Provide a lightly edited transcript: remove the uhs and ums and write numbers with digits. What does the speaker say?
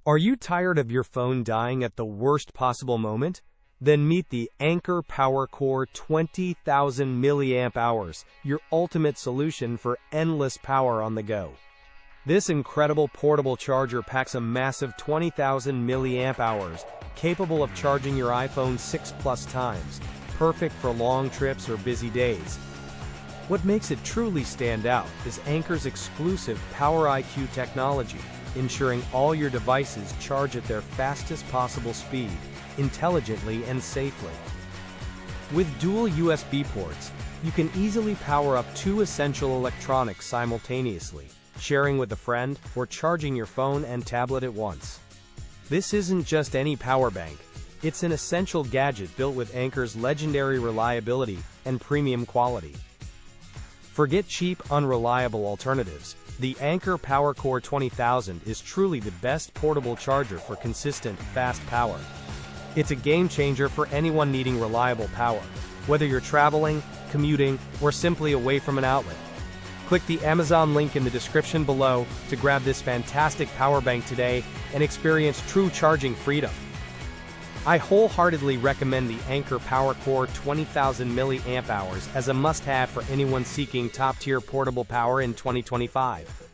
Are you tired of your phone dying at the worst possible moment? Then meet the Anker PowerCore 20,000 mAh, your ultimate solution for endless power on the go. This incredible portable charger packs a massive 20,000 mAh, capable of charging your iPhone 6+ times, perfect for long trips or busy days. What makes it truly stand out is Anker's exclusive PowerIQ technology, ensuring all your devices charge at their fastest possible speed, intelligently and safely. With dual USB ports, you can easily power up two essential electronics simultaneously, sharing with a friend, or charging your phone and tablet at once. This isn't just any power bank. It's an essential gadget built with Anker's legendary reliability and premium quality. Forget cheap, unreliable alternatives. The Anker PowerCore 20,000 is truly the best portable charger for consistent, fast power. It's a game changer for anyone needing reliable power, whether you're traveling, commuting, or simply away from an outlet. Click the Amazon link in the description below to grab this fantastic power bank today and experience true charging freedom. I wholeheartedly recommend the Anker PowerCore 20,000 mAh as a must-have for anyone seeking top-tier portable power in 2025.